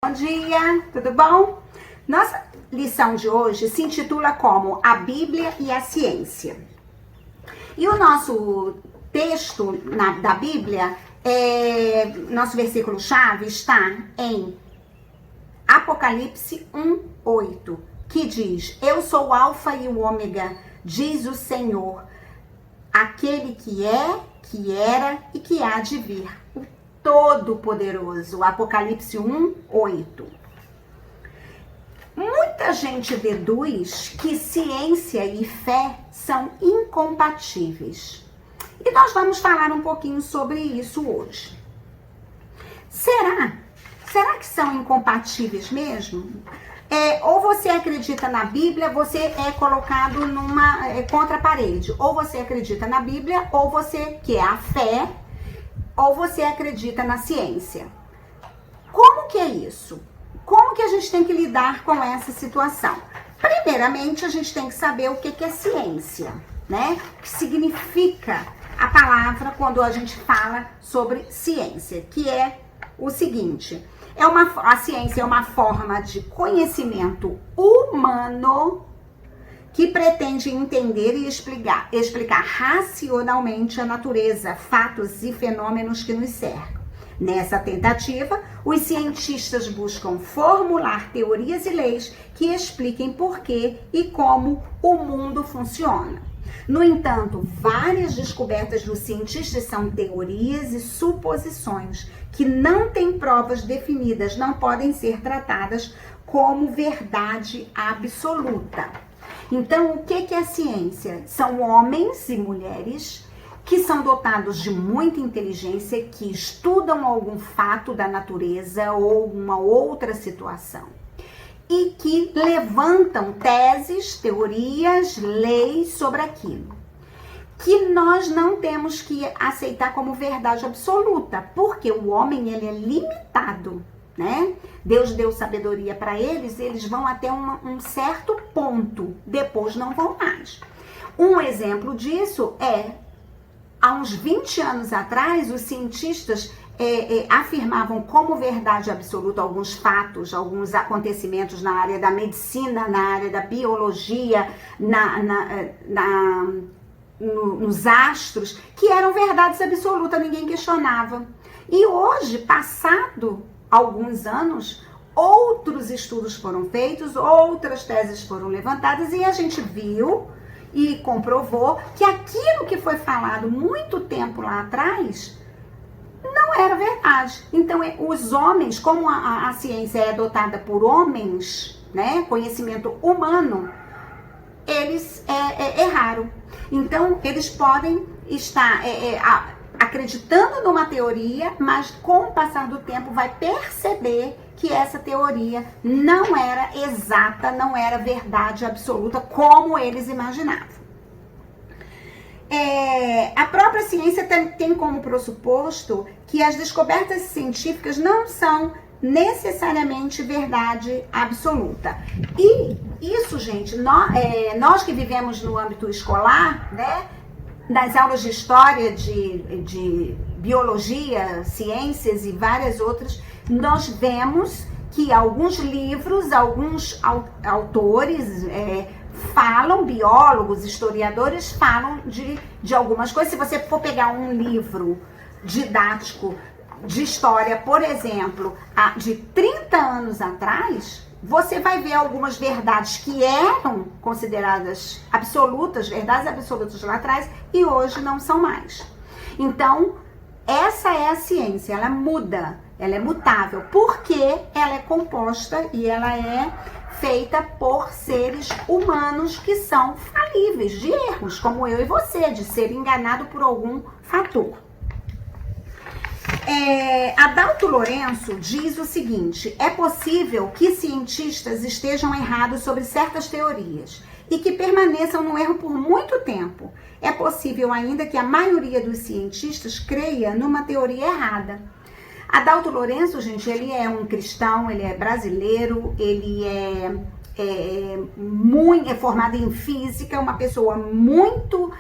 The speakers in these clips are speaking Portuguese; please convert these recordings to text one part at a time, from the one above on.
Bom dia, tudo bom? Nossa lição de hoje se intitula como A Bíblia e a Ciência. E o nosso texto da Bíblia, nosso versículo-chave está em Apocalipse 1:8, que diz: Eu sou o Alfa e o Ômega, diz o Senhor, aquele que é, que era e que há de vir, o Todo-Poderoso. Apocalipse 1:8. Muita gente deduz que ciência e fé são incompatíveis. E nós vamos falar um pouquinho sobre isso hoje. Será que são incompatíveis mesmo? Ou você acredita na Bíblia, você é colocado contra a parede. Ou você acredita na Bíblia, ou você quer a fé, ou você acredita na ciência. Como que é isso? Como que a gente tem que lidar com essa situação? Primeiramente, a gente tem que saber o que é ciência, né? O que significa a palavra quando a gente fala sobre ciência, que é o seguinte: a ciência é uma forma de conhecimento humano que pretende entender e explicar racionalmente a natureza, fatos e fenômenos que nos cercam. Nessa tentativa, os cientistas buscam formular teorias e leis que expliquem por que e como o mundo funciona. No entanto, várias descobertas dos cientistas são teorias e suposições que não têm provas definidas, não podem ser tratadas como verdade absoluta. Então, o que é a ciência? São homens e mulheres que são dotados de muita inteligência, que estudam algum fato da natureza ou uma outra situação e que levantam teses, teorias, leis sobre aquilo, que nós não temos que aceitar como verdade absoluta, porque o homem ele é limitado, né? Deus deu sabedoria para eles vão até um certo ponto, depois não vão mais. Um exemplo disso há uns 20 anos atrás, os cientistas afirmavam como verdade absoluta alguns fatos, alguns acontecimentos na área da medicina, na área da biologia, nos astros, que eram verdades absolutas, ninguém questionava. E hoje, passado alguns anos, outros estudos foram feitos, outras teses foram levantadas e a gente viu e comprovou que aquilo que foi falado muito tempo lá atrás não era verdade. Então, os homens, como a ciência é dotada por homens, né, conhecimento humano, eles erraram. Então, eles podem estar acreditando numa teoria, mas com o passar do tempo vai perceber que essa teoria não era exata, não era verdade absoluta como eles imaginavam. A própria ciência tem como pressuposto que as descobertas científicas não são necessariamente verdade absoluta. E isso, gente, nós que vivemos no âmbito escolar, né, nas aulas de história, de biologia, ciências e várias outras, nós vemos que alguns livros, alguns autores falam, biólogos, historiadores falam de algumas coisas. Se você for pegar um livro didático de história, por exemplo, de 30 anos atrás, você vai ver algumas verdades que eram consideradas absolutas, verdades absolutas lá atrás, e hoje não são mais. Então, essa é a ciência, ela muda, ela é mutável, porque ela é composta e ela é feita por seres humanos que são falíveis, de erros, como eu e você, de ser enganado por algum fator. Adalto Lourenço diz o seguinte: é possível que cientistas estejam errados sobre certas teorias e que permaneçam no erro por muito tempo. É possível ainda que a maioria dos cientistas creia numa teoria errada. Adalto Lourenço, gente, ele é um cristão, ele é brasileiro, ele é formado em física, uma pessoa muito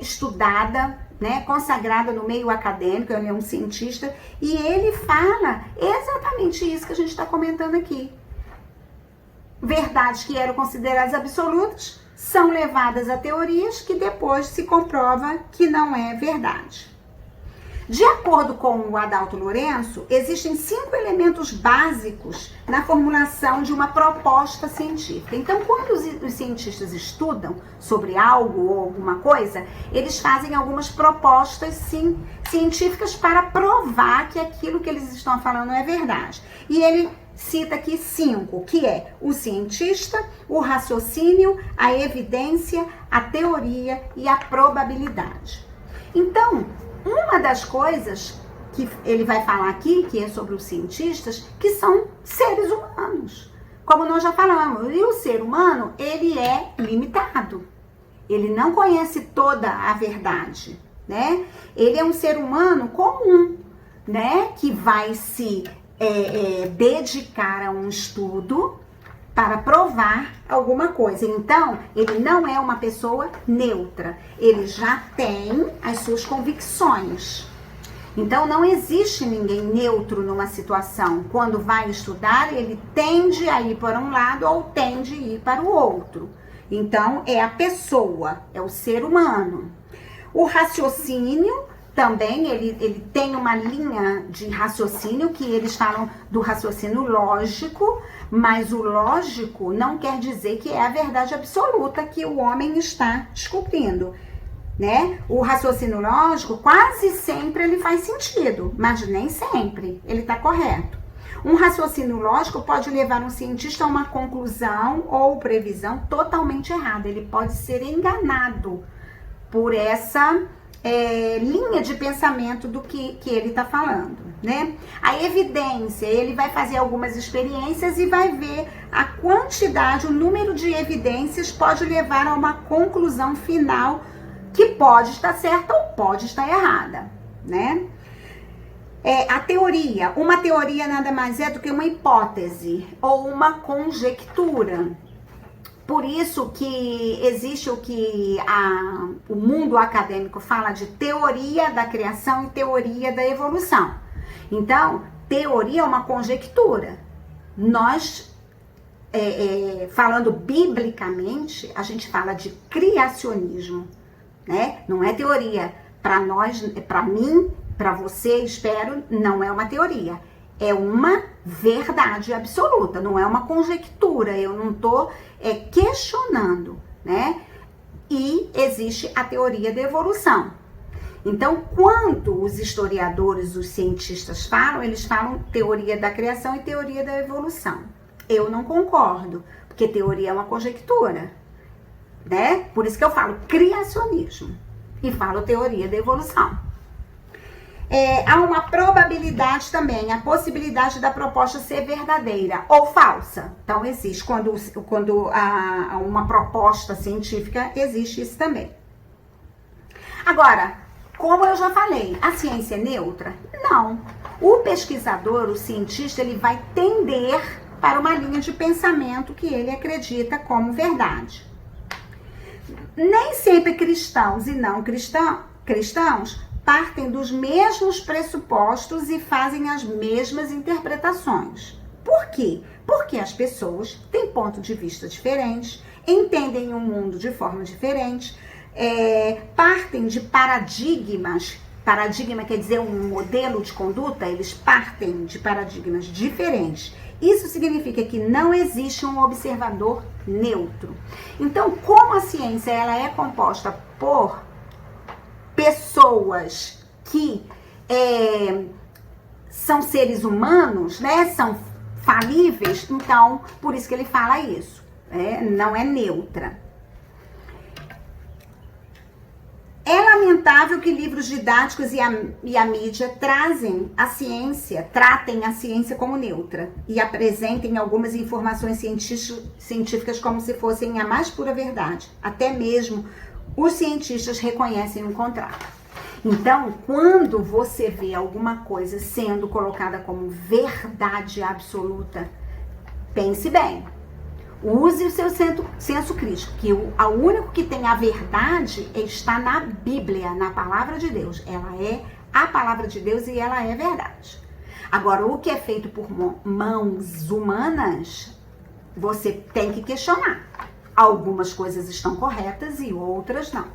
estudada, né, consagrada no meio acadêmico, ele é um cientista, e ele fala exatamente isso que a gente está comentando aqui. Verdades que eram consideradas absolutas são levadas a teorias que depois se comprova que não é verdade. De acordo com o Adalto Lourenço, existem 5 elementos básicos na formulação de uma proposta científica. Então, quando os cientistas estudam sobre algo ou alguma coisa, eles fazem algumas propostas, sim, científicas para provar que aquilo que eles estão falando é verdade. E ele cita aqui 5, que é o cientista, o raciocínio, a evidência, a teoria e a probabilidade. Então, uma das coisas que ele vai falar aqui, que é sobre os cientistas, que são seres humanos. Como nós já falamos, e o ser humano, ele é limitado. Ele não conhece toda a verdade, né? Ele é um ser humano comum, né? Que vai se dedicar a um estudo para provar alguma coisa. Então, ele não é uma pessoa neutra. Ele já tem as suas convicções. Então, não existe ninguém neutro numa situação. Quando vai estudar, ele tende a ir para um lado ou tende a ir para o outro. Então, é a pessoa, é o ser humano. O raciocínio também, ele tem uma linha de raciocínio que eles falam do raciocínio lógico, mas o lógico não quer dizer que é a verdade absoluta que o homem está descobrindo, né? O raciocínio lógico quase sempre ele faz sentido, mas nem sempre ele está correto. Um raciocínio lógico pode levar um cientista a uma conclusão ou previsão totalmente errada. Ele pode ser enganado por essa linha de pensamento do que ele está falando, né? A evidência, ele vai fazer algumas experiências e vai ver a quantidade, o número de evidências pode levar a uma conclusão final que pode estar certa ou pode estar errada, né? A teoria, uma teoria nada mais é do que uma hipótese ou uma conjectura. Por isso que existe o que o mundo acadêmico fala de teoria da criação e teoria da evolução. Então, teoria é uma conjectura. Nós, falando biblicamente, a gente fala de criacionismo, né? Não é teoria. Para nós, para mim, para você, espero, não é uma teoria. É uma verdade absoluta, não é uma conjectura. Eu não estou questionando, né? E existe a teoria da evolução. Então, quando os historiadores, os cientistas falam, eles falam teoria da criação e teoria da evolução. Eu não concordo, porque teoria é uma conjectura, né? Por isso que eu falo criacionismo e falo teoria da evolução. Há uma probabilidade também, a possibilidade da proposta ser verdadeira ou falsa. Então, existe. Quando há uma proposta científica, existe isso também. Agora, como eu já falei, a ciência é neutra? Não. O pesquisador, o cientista, ele vai tender para uma linha de pensamento que ele acredita como verdade. Nem sempre cristãos e não cristãos partem dos mesmos pressupostos e fazem as mesmas interpretações. Por quê? Porque as pessoas têm pontos de vista diferentes, entendem o mundo de forma diferente, partem de paradigmas. Paradigma quer dizer um modelo de conduta, eles partem de paradigmas diferentes. Isso significa que não existe um observador neutro. Então, como a ciência ela é composta por pessoas que são seres humanos, né? São falíveis, então, por isso que ele fala isso. Não é neutra. É lamentável que livros didáticos e a mídia tratem a ciência como neutra e apresentem algumas informações científicas como se fossem a mais pura verdade. Até mesmo os cientistas reconhecem o contrário. Então, quando você vê alguma coisa sendo colocada como verdade absoluta, pense bem. Use o seu senso crítico, que o único que tem a verdade está na Bíblia, na palavra de Deus. Ela é a palavra de Deus e ela é verdade. Agora, o que é feito por mãos humanas, você tem que questionar. Algumas coisas estão corretas e outras não.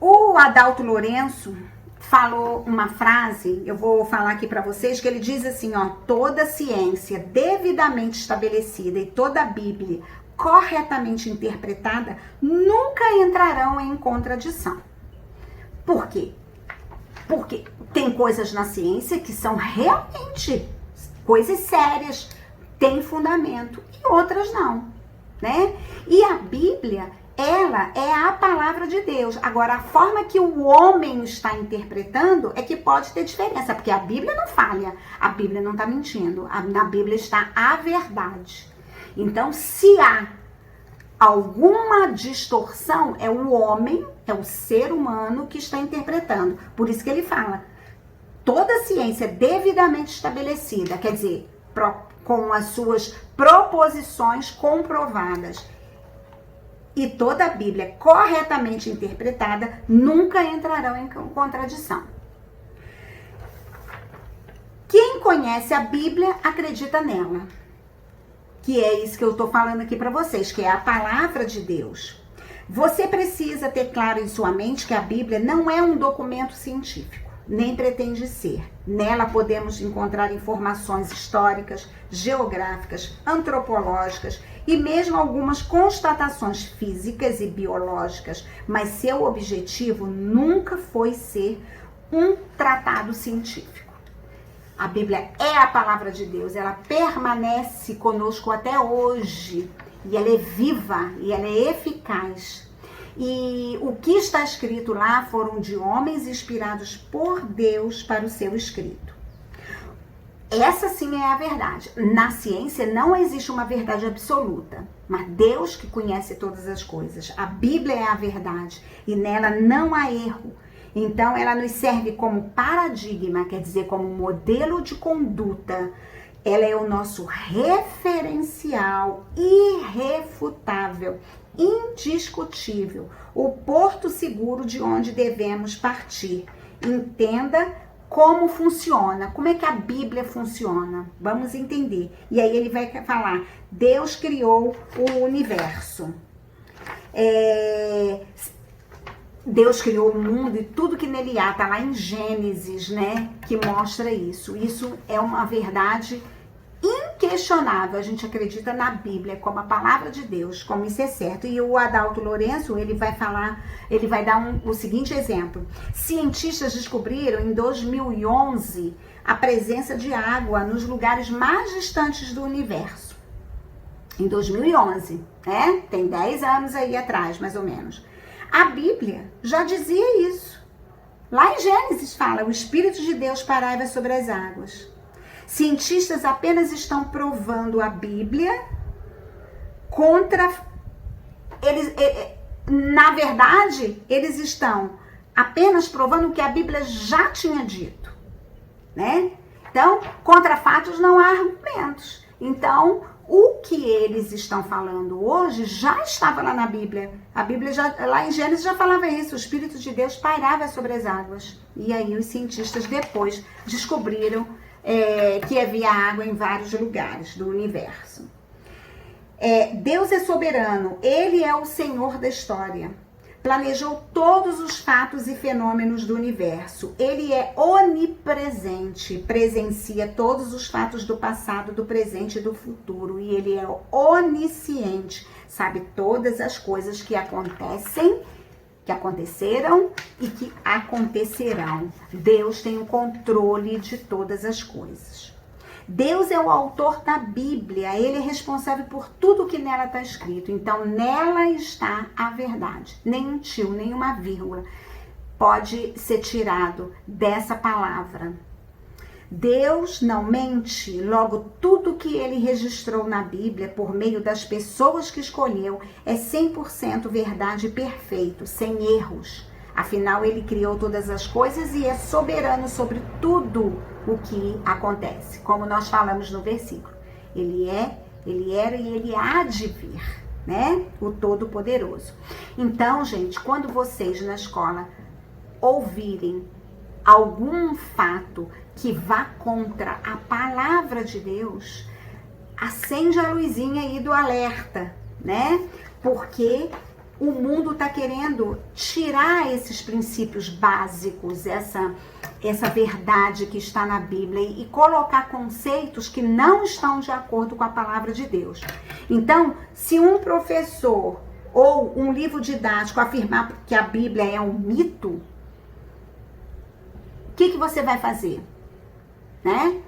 O Adalto Lourenço falou uma frase, eu vou falar aqui para vocês, que ele diz assim, ó: toda ciência devidamente estabelecida e toda a Bíblia corretamente interpretada nunca entrarão em contradição. Por quê? Porque tem coisas na ciência que são realmente coisas sérias, tem fundamento, e outras não, né? E a Bíblia, ela é a palavra de Deus. Agora, a forma que o homem está interpretando é que pode ter diferença, porque a Bíblia não falha, a Bíblia não está mentindo, na Bíblia está a verdade. Então, se há alguma distorção, é o homem, é o ser humano que está interpretando. Por isso que ele fala, toda ciência devidamente estabelecida, quer dizer, com as suas proposições comprovadas, e toda a Bíblia corretamente interpretada, nunca entrarão em contradição. Quem conhece a Bíblia, acredita nela. Que é isso que eu estou falando aqui para vocês, que é a palavra de Deus. Você precisa ter claro em sua mente que a Bíblia não é um documento científico, nem pretende ser. Nela podemos encontrar informações históricas, geográficas, antropológicas e mesmo algumas constatações físicas e biológicas, mas seu objetivo nunca foi ser um tratado científico. A Bíblia é a palavra de Deus, ela permanece conosco até hoje, e ela é viva, e ela é eficaz. E o que está escrito lá foram de homens inspirados por Deus para o seu escrito. Essa sim é a verdade. Na ciência não existe uma verdade absoluta, mas Deus que conhece todas as coisas. A Bíblia é a verdade e nela não há erro. Então ela nos serve como paradigma, quer dizer, como modelo de conduta. Ela é o nosso referencial irrefutável, indiscutível, o porto seguro de onde devemos partir. Entenda como funciona, como é que a Bíblia funciona. Vamos entender. E aí ele vai falar, Deus criou o universo. Deus criou o mundo e tudo que nele há, tá lá em Gênesis, né, que mostra isso. Isso é uma verdade inquestionável. A gente acredita na Bíblia como a palavra de Deus, como isso é certo. E o Adalto Lourenço, ele vai falar, ele vai dar o seguinte exemplo. Cientistas descobriram em 2011 a presença de água nos lugares mais distantes do universo. Em 2011, né? Tem 10 anos aí atrás, mais ou menos. A Bíblia já dizia isso. Lá em Gênesis fala, o Espírito de Deus pairava sobre as águas. Cientistas apenas estão provando a Bíblia contra... na verdade, eles estão apenas provando o que a Bíblia já tinha dito, né? Então, contra fatos não há argumentos. Então, o que eles estão falando hoje já estava lá na Bíblia. A Bíblia, lá em Gênesis, já falava isso. O Espírito de Deus pairava sobre as águas. E aí os cientistas depois descobriram que havia água em vários lugares do universo. Deus é soberano. Ele é o Senhor da história. Planejou todos os fatos e fenômenos do universo. Ele é onipresente, presencia todos os fatos do passado, do presente e do futuro. E ele é onisciente, sabe todas as coisas que acontecem, que aconteceram e que acontecerão. Deus tem o controle de todas as coisas. Deus é o autor da Bíblia, ele é responsável por tudo que nela está escrito. Então, nela está a verdade. Nem um tio, nem uma vírgula pode ser tirado dessa palavra. Deus não mente, logo tudo que ele registrou na Bíblia por meio das pessoas que escolheu é 100% verdade e perfeito, sem erros. Afinal, ele criou todas as coisas e é soberano sobre tudo o que acontece. Como nós falamos no versículo. Ele era e ele há de vir, né? O Todo-Poderoso. Então, gente, quando vocês na escola ouvirem algum fato que vá contra a palavra de Deus, acende a luzinha aí do alerta, né? Porque o mundo está querendo tirar esses princípios básicos, essa verdade que está na Bíblia e colocar conceitos que não estão de acordo com a palavra de Deus. Então, se um professor ou um livro didático afirmar que a Bíblia é um mito, o que você vai fazer? Né?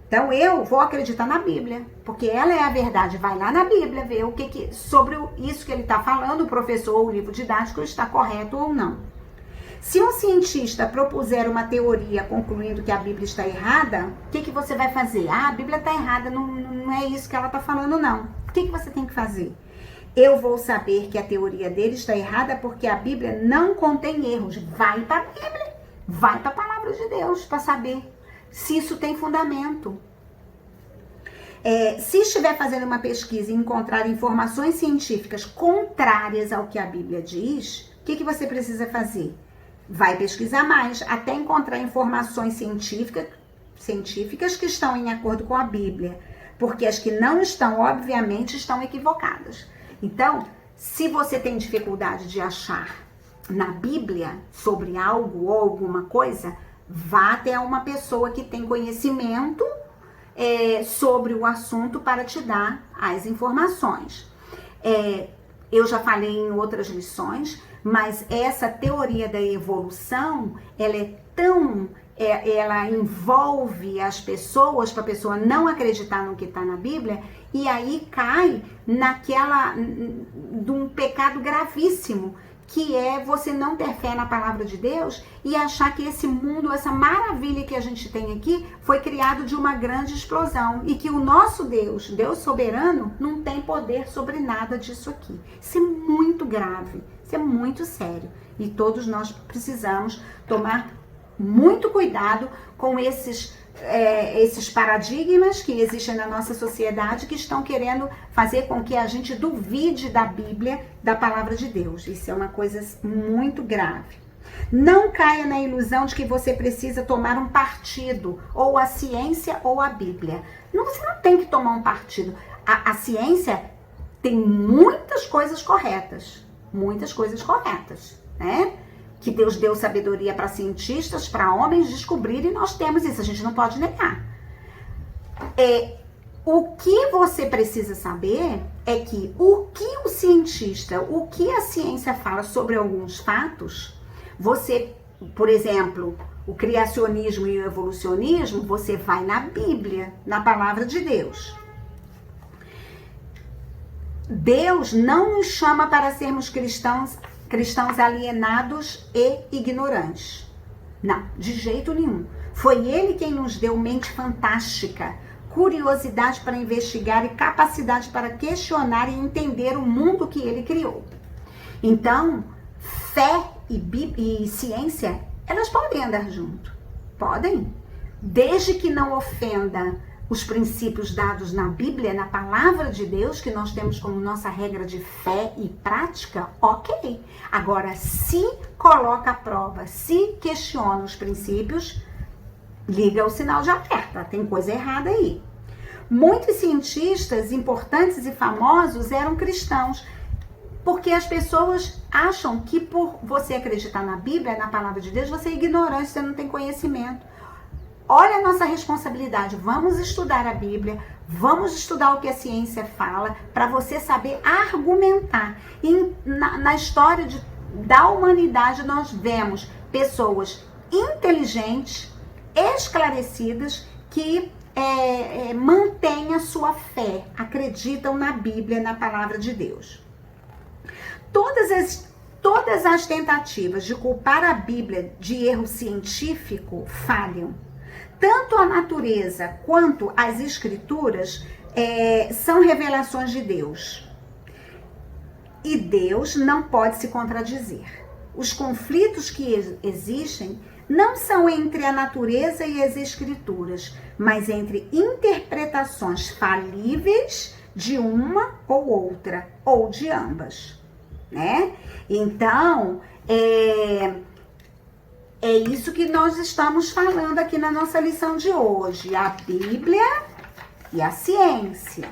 Então eu vou acreditar na Bíblia, porque ela é a verdade. Vai lá na Bíblia ver o que sobre isso que ele está falando, o professor ou o livro didático está correto ou não. Se um cientista propuser uma teoria concluindo que a Bíblia está errada, o que você vai fazer? A Bíblia está errada, não é isso que ela está falando, não. O que você tem que fazer? Eu vou saber que a teoria dele está errada porque a Bíblia não contém erros. Vai para a Bíblia, vai para a palavra de Deus para saber se isso tem fundamento. Se estiver fazendo uma pesquisa e encontrar informações científicas contrárias ao que a Bíblia diz, o que você precisa fazer? Vai pesquisar mais, até encontrar informações científicas que estão em acordo com a Bíblia. Porque as que não estão, obviamente, estão equivocadas. Então, se você tem dificuldade de achar na Bíblia sobre algo ou alguma coisa, vá até uma pessoa que tem conhecimento sobre o assunto para te dar as informações. Eu já falei em outras lições, mas essa teoria da evolução, ela envolve as pessoas para a pessoa não acreditar no que está na Bíblia, e aí cai de um pecado gravíssimo, que é você não ter fé na palavra de Deus e achar que esse mundo, essa maravilha que a gente tem aqui, foi criado de uma grande explosão e que o nosso Deus, Deus soberano, não tem poder sobre nada disso aqui. Isso é muito grave, isso é muito sério e todos nós precisamos tomar muito cuidado com esses paradigmas que existem na nossa sociedade, que estão querendo fazer com que a gente duvide da Bíblia, da palavra de Deus. Isso é uma coisa muito grave. Não caia na ilusão de que você precisa tomar um partido, ou a ciência ou a Bíblia. Você não tem que tomar um partido. A ciência tem muitas coisas corretas, né? Que Deus deu sabedoria para cientistas, para homens descobrirem, e nós temos isso, a gente não pode negar. O que você precisa saber é que o que o cientista, o que a ciência fala sobre alguns fatos, você, por exemplo, o criacionismo e o evolucionismo, você vai na Bíblia, na palavra de Deus. Deus não nos chama para sermos cristãos alienados e ignorantes. Não, de jeito nenhum. Foi Ele quem nos deu mente fantástica, curiosidade para investigar e capacidade para questionar e entender o mundo que Ele criou. Então, fé e ciência, elas podem andar junto. Podem. Desde que não ofenda os princípios dados na Bíblia, na palavra de Deus, que nós temos como nossa regra de fé e prática, ok. Agora, se coloca à prova, se questiona os princípios, liga o sinal de alerta, tem coisa errada aí. Muitos cientistas importantes e famosos eram cristãos, porque as pessoas acham que por você acreditar na Bíblia, na palavra de Deus, você é ignorante, você não tem conhecimento. Olha a nossa responsabilidade, vamos estudar a Bíblia, vamos estudar o que a ciência fala, para você saber argumentar. E na história da humanidade nós vemos pessoas inteligentes, esclarecidas, que mantêm a sua fé, acreditam na Bíblia, na palavra de Deus. Todas as tentativas de culpar a Bíblia de erro científico falham. Tanto a natureza quanto as escrituras são revelações de Deus. E Deus não pode se contradizer. os conflitos que existem não são entre a natureza e as escrituras, mas entre interpretações falíveis de uma ou outra, ou de ambas, né? Então, é isso que nós estamos falando aqui na nossa lição de hoje, a Bíblia e a ciência.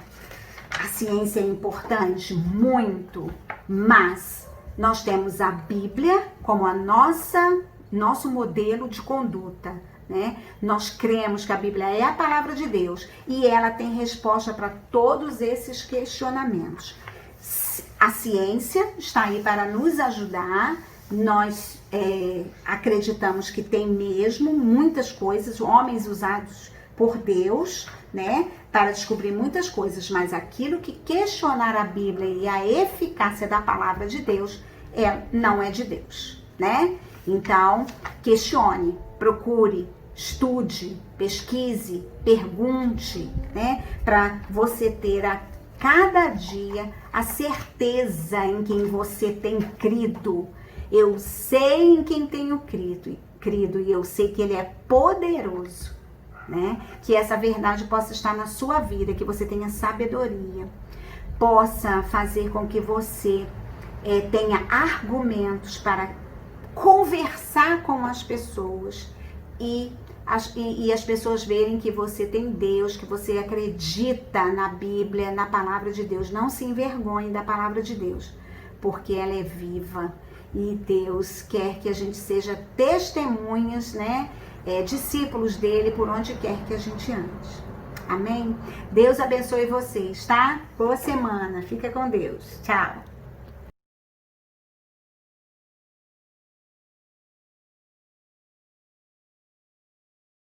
A ciência é importante, muito, mas nós temos a Bíblia como nosso modelo de conduta, né? Nós cremos que a Bíblia é a palavra de Deus e ela tem resposta para todos esses questionamentos. A ciência está aí para nos ajudar. Nós acreditamos que tem mesmo muitas coisas, homens usados por Deus, né, para descobrir muitas coisas, mas aquilo que questionar a Bíblia e a eficácia da palavra de Deus não é de Deus, né? Então, questione, procure, estude, pesquise, pergunte, né, para você ter a cada dia a certeza em quem você tem crido. Eu sei em quem tenho crido e eu sei que Ele é poderoso, né? Que essa verdade possa estar na sua vida, que você tenha sabedoria, possa fazer com que você tenha argumentos para conversar com as pessoas e as pessoas verem que você tem Deus, que você acredita na Bíblia, na palavra de Deus. Não se envergonhe da palavra de Deus, porque ela é viva. E Deus quer que a gente seja testemunhas, né? Discípulos dele por onde quer que a gente ande. Amém? Deus abençoe vocês, tá? Boa semana. Fica com Deus. Tchau.